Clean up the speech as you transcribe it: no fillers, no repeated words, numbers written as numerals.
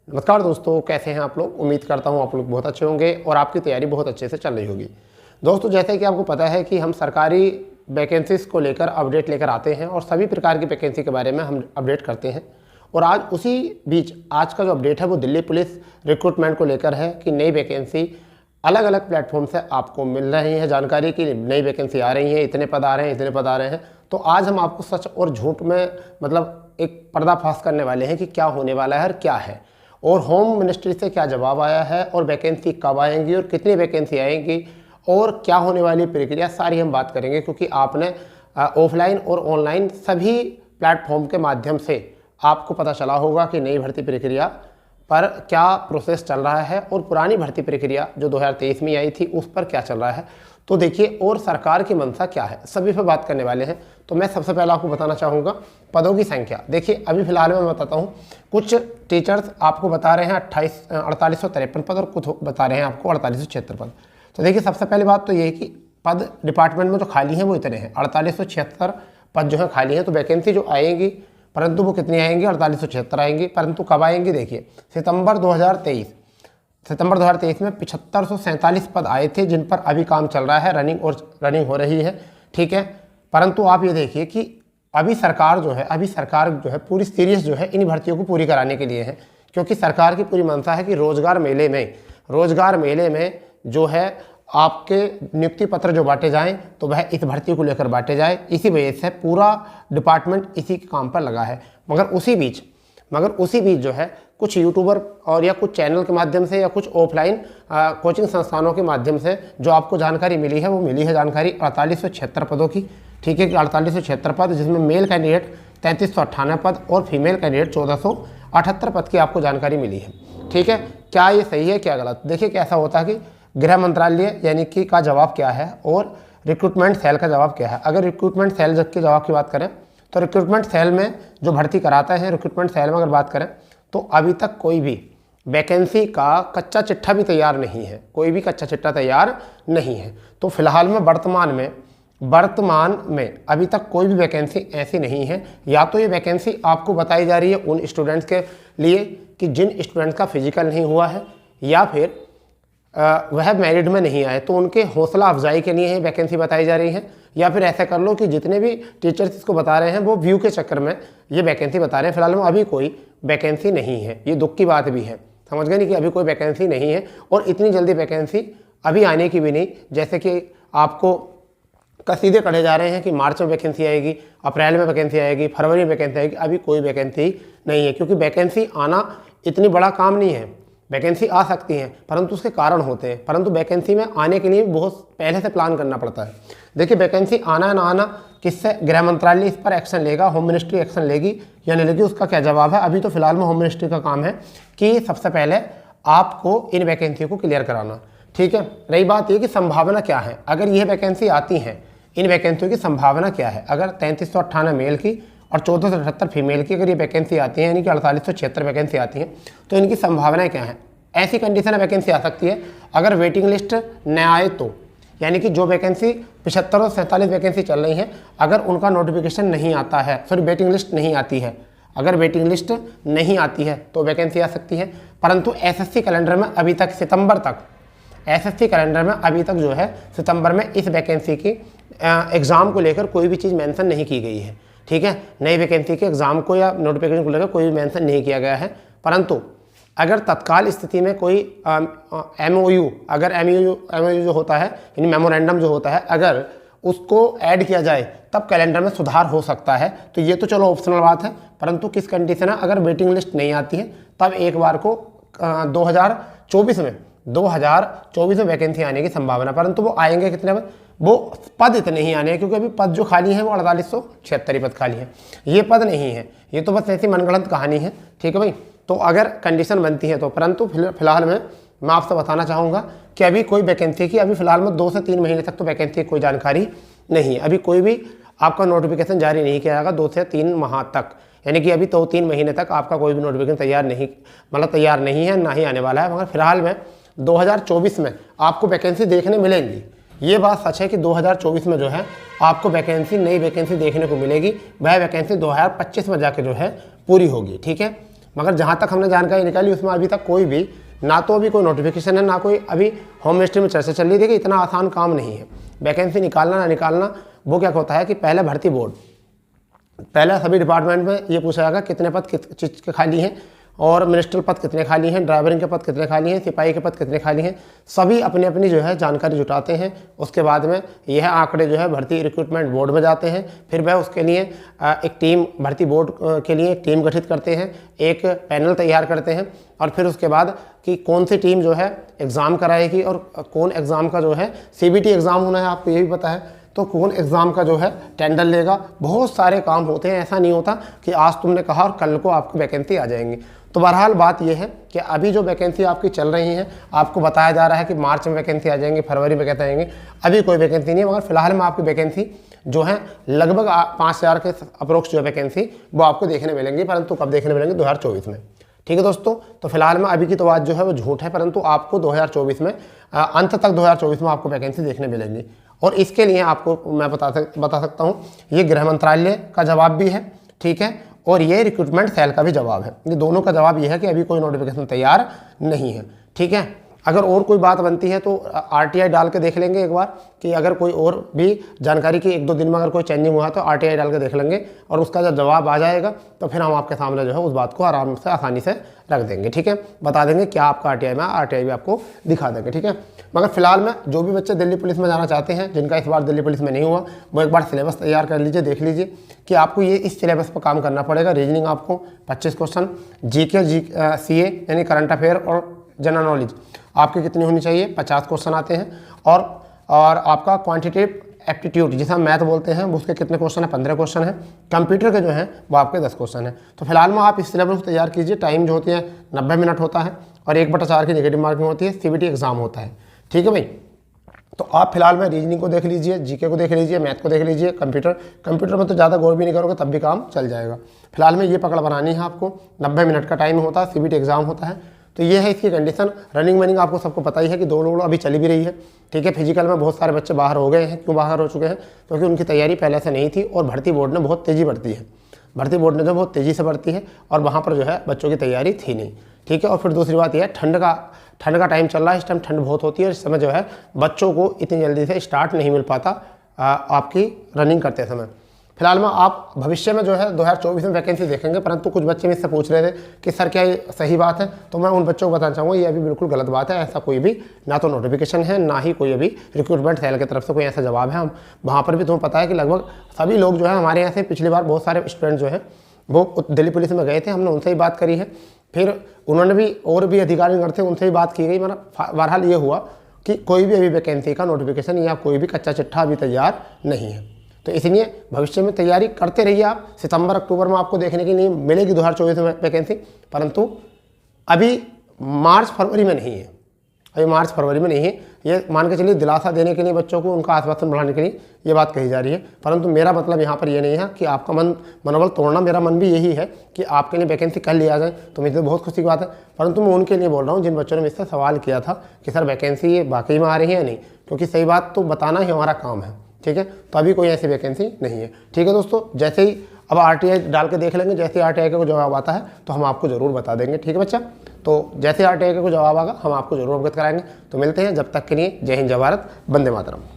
नमस्कार दोस्तों, कैसे हैं आप लोग। उम्मीद करता हूं आप लोग बहुत अच्छे होंगे और आपकी तैयारी बहुत अच्छे से चल रही होगी। दोस्तों, जैसे कि आपको पता है कि हम सरकारी वैकेंसीज को लेकर अपडेट लेकर आते हैं और सभी प्रकार की वैकेंसी के बारे में हम अपडेट करते हैं। और आज उसी बीच आज का जो अपडेट है वो दिल्ली पुलिस रिक्रूटमेंट को लेकर है कि नई वैकेंसी अलग अलग प्लेटफॉर्म से आपको मिल रही है जानकारी की नई वैकेंसी आ रही है, इतने पद आ रहे हैं, इतने पद आ रहे हैं। तो आज हम आपको सच और झूठ में एक पर्दाफाश करने वाले हैं कि क्या होने वाला है और क्या है, और होम मिनिस्ट्री से क्या जवाब आया है, और वैकेंसी कब आएंगी और कितनी वैकेंसी आएंगी और क्या होने वाली प्रक्रिया, सारी हम बात करेंगे। क्योंकि आपने ऑफलाइन और ऑनलाइन सभी प्लेटफॉर्म के माध्यम से आपको पता चला होगा कि नई भर्ती प्रक्रिया पर क्या प्रोसेस चल रहा है और पुरानी भर्ती प्रक्रिया जो 2023 में आई थी उस पर क्या चल रहा है। तो देखिए, और सरकार की मंशा क्या है, सभी पर बात करने वाले हैं। तो मैं सबसे पहले आपको बताना चाहूँगा पदों की संख्या। देखिए, अभी फिलहाल मैं बताता हूँ, कुछ टीचर्स आपको बता रहे हैं 4853 पद और कुछ बता रहे हैं आपको 4876 पद। तो देखिए, सबसे पहली बात तो ये है कि पद डिपार्टमेंट में जो खाली हैं वो इतने हैं, 4876 पद जो है खाली हैं। तो वैकेंसी जो आएंगी, परंतु वो कितनी आएंगी, 4876 आएंगी। परंतु कब आएंगी, देखिए सितंबर 2023 में 7547 पद आए थे जिन पर अभी काम चल रहा है, रनिंग हो रही है, ठीक है। परंतु आप ये देखिए कि अभी सरकार जो है पूरी सीरियस जो है इन भर्तियों को पूरी कराने के लिए है। क्योंकि सरकार की पूरी मंशा है कि रोजगार मेले में जो है आपके नियुक्ति पत्र जो बांटे जाएं तो वह इस भर्ती को लेकर बांटे जाए। इसी वजह से पूरा डिपार्टमेंट इसी के काम पर लगा है। मगर उसी बीच जो है कुछ यूट्यूबर और या कुछ चैनल के माध्यम से या कुछ ऑफलाइन कोचिंग संस्थानों के माध्यम से जो आपको जानकारी मिली है, वो मिली है जानकारी 4876 पदों की, ठीक है। कि 4876 पद, जिसमें मेल कैंडिडेट 3398 पद और फीमेल कैंडिडेट 1478 पद की आपको जानकारी मिली है, ठीक है। क्या ये सही है, क्या गलत? देखिए, कैसा होता है कि गृह मंत्रालय यानी कि का जवाब क्या है और रिक्रूटमेंट सेल का जवाब क्या है। अगर रिक्रूटमेंट सेल के जवाब की बात करें तो रिक्रूटमेंट सेल में जो भर्ती कराता है, रिक्रूटमेंट सेल में अगर बात करें तो अभी तक कोई भी वैकेंसी का कच्चा चिट्ठा भी तैयार नहीं है, कोई भी कच्चा चिट्ठा तैयार नहीं है। तो फिलहाल में वर्तमान में अभी तक कोई भी वैकेंसी ऐसी नहीं है। या तो ये वैकेंसी आपको बताई जा रही है उन स्टूडेंट्स के लिए कि जिन स्टूडेंट्स का फिजिकल नहीं हुआ है या फिर वह मेरिट में नहीं आए, तो उनके हौसला अफजाई के लिए ही वैकेंसी बताई जा रही है। या फिर ऐसा कर लो कि जितने भी टीचर्स इसको बता रहे हैं वो व्यू के चक्कर में ये वैकेंसी बता रहे हैं। फिलहाल में अभी कोई वैकेंसी नहीं है, ये दुख की बात भी है, समझ गए नहीं, कि अभी कोई वैकेंसी नहीं है और इतनी जल्दी वैकेंसी अभी आने की भी नहीं। जैसे कि आपको कसीदे कढ़े जा रहे हैं कि मार्च में वैकेंसी आएगी, अप्रैल में वैकेंसी आएगी, फरवरी में वैकेंसी आएगी, अभी कोई वैकेंसी नहीं है। क्योंकि वैकेंसी आना इतनी बड़ा काम नहीं है, वैकेंसी आ सकती हैं परंतु उसके कारण होते हैं। परंतु वैकेंसी में आने के लिए बहुत पहले से प्लान करना पड़ता है। देखिए, वैकेंसी आना ना आना किससे, गृह मंत्रालय इस पर एक्शन लेगा, होम मिनिस्ट्री एक्शन लेगी या नहीं लेगी, उसका क्या जवाब है। अभी तो फिलहाल में होम मिनिस्ट्री का काम है कि सबसे पहले आपको इन वैकेंसी को क्लियर कराना, ठीक है। रही बात ये कि संभावना क्या है, अगर यह वैकेंसी आती हैं, इन वैकेंसियों की संभावना क्या है। अगर 3398 मेल की और 1478 फीमेल की अगर ये वैकेंसी आती है, यानी कि 4876 वैकेंसी आती हैं, तो इनकी संभावनाएं क्या है। ऐसी कंडीशन में वैकेंसी आ सकती है अगर वेटिंग लिस्ट न आए तो, यानी कि जो वैकेंसी 75 और 47 वैकेंसी चल रही हैं, अगर उनका नोटिफिकेशन नहीं आता है, वेटिंग लिस्ट नहीं आती है, अगर वेटिंग लिस्ट नहीं आती है तो वैकेंसी आ सकती है। परंतु एसएससी कैलेंडर में अभी तक जो है सितंबर में इस वैकेंसी की एग्ज़ाम को लेकर कोई भी चीज़ मेंशन नहीं की गई है, ठीक है। नई वैकेंसी के एग्ज़ाम को या नोटिफिकेशन को लेकर कोई भी मेंशन नहीं किया गया है। परंतु अगर तत्काल स्थिति में कोई एमओयू जो होता है, यानी मेमोरेंडम जो होता है, अगर उसको ऐड किया जाए तब कैलेंडर में सुधार हो सकता है। तो ये तो चलो ऑप्शनल बात है, परंतु किस कंडीशन है, अगर वेटिंग लिस्ट नहीं आती है तब एक बार को 2024 में वैकेंसी आने की संभावना। परंतु वो आएंगे कितने पद, वो पद इतने ही आने हैं, क्योंकि अभी पद जो खाली हैं वो 4876 पद खाली हैं, ये पद नहीं है, ये तो बस ऐसी मनगढ़ंत कहानी है, ठीक है भाई। तो अगर कंडीशन बनती है तो, परंतु फिलहाल में मैं आपसे बताना चाहूँगा कि अभी कोई वैकेंसी की, अभी फिलहाल में 2 से 3 महीने तक तो वैकेंसी की कोई जानकारी नहीं है। अभी कोई भी आपका नोटिफिकेशन जारी नहीं किया जाएगा 2 से 3 माह तक, यानी कि अभी 2-3 महीने तक आपका कोई भी नोटिफिकेशन तैयार नहीं है, ना ही आने वाला है। मगर फिलहाल में 2024 में आपको वैकेंसी देखने मिलेंगी। ये बात सच है कि 2024 में जो है आपको नई वैकेंसी देखने को मिलेगी। वह वैकेंसी 2025 में जाके जो है पूरी होगी, ठीक है। मगर जहाँ तक हमने जानकारी निकाली उसमें अभी तक कोई भी ना तो अभी कोई नोटिफिकेशन है, ना कोई अभी होम मिनिस्ट्री में चर्चा चल रही थी कि इतना आसान काम नहीं है वैकेंसी निकालना ना निकालना। वो क्या होता है कि पहले भर्ती बोर्ड, पहले सभी डिपार्टमेंट में ये पूछा जाएगा कितने पद किस चीज़ के खाली हैं, और मिनिस्ट्रल पद कितने खाली हैं, ड्राइवरिंग के पद कितने खाली हैं, सिपाही के पद कितने खाली हैं, सभी अपनी अपनी जो है जानकारी जुटाते हैं। उसके बाद में यह आंकड़े जो है भर्ती रिक्रूटमेंट बोर्ड में जाते हैं। फिर वह उसके लिए एक टीम, भर्ती बोर्ड के लिए एक टीम गठित करते हैं, एक पैनल तैयार करते हैं, और फिर उसके बाद कि कौन सी टीम जो है एग्ज़ाम कराएगी और कौन एग्ज़ाम का जो है CBT एग्ज़ाम होना है, आपको ये भी पता है, तो कौन एग्ज़ाम का जो है टेंडर लेगा। बहुत सारे काम होते हैं, ऐसा नहीं होता कि आज तुमने कहा और कल को आपको वैकेंसी आ जाएंगी। तो बहरहाल बात यह है कि अभी जो वैकेंसी आपकी चल रही हैं, आपको बताया जा रहा है कि मार्च में वैकेंसी आ जाएंगी, फरवरी में कहते आएंगे, अभी कोई वैकेंसी नहीं है। मगर फिलहाल में आपकी वैकेंसी जो है लगभग 5000 के अप्रोक्स जो है वैकेंसी वो आपको देखने मिलेंगी, परंतु कब देखने मिलेंगे? 2024 में। ठीक है दोस्तों, तो फिलहाल में अभी की तो बात जो है वो झूठ है, परंतु आपको 2024 में अंत तक 2024 में आपको वैकेंसी देखने मिलेंगी। और इसके लिए आपको मैं बता सकता हूँ, ये गृह मंत्रालय का जवाब भी है, ठीक है, और ये रिक्रूटमेंट सेल का भी जवाब है। ये दोनों का जवाब ये है कि अभी कोई नोटिफिकेशन तैयार नहीं है। ठीक है, अगर और कोई बात बनती है तो RTI डाल के देख लेंगे एक बार, कि अगर कोई और भी जानकारी की 1-2 दिन में अगर कोई चेंजिंग हुआ तो RTI डाल के देख लेंगे, और उसका जब जवाब आ जाएगा तो फिर हम आपके सामने जो है उस बात को आराम से आसानी से रख देंगे। ठीक है, बता देंगे क्या आपका RTI में, RTI भी आपको दिखा देंगे। ठीक है, मगर फिलहाल में जो भी बच्चे दिल्ली पुलिस में जाना चाहते हैं, जिनका इस बार दिल्ली पुलिस में नहीं हुआ, वो एक बार सिलेबस तैयार कर लीजिए, देख लीजिए कि आपको ये इस सिलेबस पर काम करना पड़ेगा। रीजनिंग आपको 25 क्वेश्चन, GK CA यानी करंट अफेयर और जनरल नॉलेज आपकी कितनी होनी चाहिए? 50 क्वेश्चन आते हैं। और आपका क्वांटिटेटिव एप्टीट्यूड जिसे हम मैथ बोलते हैं, उसके कितने क्वेश्चन है? 15 क्वेश्चन है। कंप्यूटर के जो हैं वो आपके 10 क्वेश्चन है। तो फिलहाल में आप इस सिलेबस को तैयार कीजिए। टाइम जो होती है 90 मिनट होता है, और 1/4 की नेगेटिव मार्किंग होती है, CBT एग्जाम होता है। ठीक है भाई, तो आप फिलहाल में रीजनिंग को देख लीजिए, GK को देख लीजिए, मैथ को देख लीजिए, कंप्यूटर में तो ज़्यादा गौर भी नहीं करोगे तब भी काम चल जाएगा। फिलहाल में ये पकड़ बनानी है आपको। 90 मिनट का टाइम होता है, CBT एग्जाम होता है। तो ये है इसकी कंडीशन। रनिंग वनिंग आपको सबको पता ही है कि 2 लोग अभी चली भी रही है। ठीक है, फिजिकल में बहुत सारे बच्चे बाहर हो गए हैं। क्यों बाहर हो चुके हैं? क्योंकि उनकी तैयारी पहले से नहीं थी, और भर्ती बोर्ड ने बहुत तेज़ी बढ़ती है। भर्ती बोर्ड ने जो बहुत तेज़ी से बढ़ती है, और वहाँ पर जो है बच्चों की तैयारी थी नहीं। ठीक है, और फिर दूसरी बात यह है, ठंड का टाइम चल रहा है, इस टाइम ठंड बहुत होती है, और इस समय जो है बच्चों को इतनी जल्दी से स्टार्ट नहीं मिल पाता आपकी रनिंग करते समय। फिलहाल में आप भविष्य में जो है 2024 में वैकेंसी देखेंगे, परंतु कुछ बच्चे मुझसे पूछ रहे थे कि सर क्या ये सही बात है? तो मैं उन बच्चों को बताना चाहूँगा ये अभी बिल्कुल गलत बात है। ऐसा कोई भी ना तो नोटिफिकेशन है, ना ही कोई अभी रिक्रूटमेंट सेल की तरफ से कोई ऐसा जवाब है। हम वहाँ पर भी तुम्हें पता है कि लगभग सभी लोग जो है हमारे यहाँ से, पिछली बार बहुत सारे स्टूडेंट जो है वो दिल्ली पुलिस में गए थे, हमने उनसे ही बात करी है। फिर उन्होंने भी, और भी अधिकारीगण थे, उनसे ही बात की गई। मतलब बहरहाल ये हुआ कि कोई भी अभी वैकेंसी का नोटिफिकेशन या कोई भी कच्चा चिट्ठा अभी तैयार नहीं है। तो इसलिए भविष्य में तैयारी करते रहिए आप। सितंबर अक्टूबर में आपको देखने के लिए मिलेगी 2024 में वैकेंसी, परंतु अभी मार्च फरवरी में नहीं है। अभी मार्च फरवरी में नहीं है। ये मान के चलिए दिलासा देने के लिए बच्चों को, उनका आश्वासन बढ़ाने के लिए ये बात कही जा रही है, परंतु मेरा मतलब यहाँ पर ये नहीं है कि आपका मनोबल तोड़ना। मेरा मन भी यही है कि आपके लिए वैकेंसी कल लिया जाए, तो मुझे बहुत खुशी की बात है। परंतु मैं उनके लिए बोल रहा हूँ जिन बच्चों ने मुझसे सवाल किया था कि सर वैकेंसी ये वाकई में आ रही है या नहीं, क्योंकि सही बात तो बताना ही हमारा काम है। ठीक है, तो अभी कोई ऐसी वैकेंसी नहीं है। ठीक है दोस्तों, जैसे ही अब RTI डाल के देख लेंगे, जैसे ही RTI का कोई जवाब आता है तो हम आपको ज़रूर बता देंगे। ठीक है बच्चा, तो जैसे RTI का कोई जवाब आएगा हम आपको ज़रूर अवगत कराएंगे। तो मिलते हैं, जब तक के लिए जय हिंद, जय भारत, वंदे मातरम।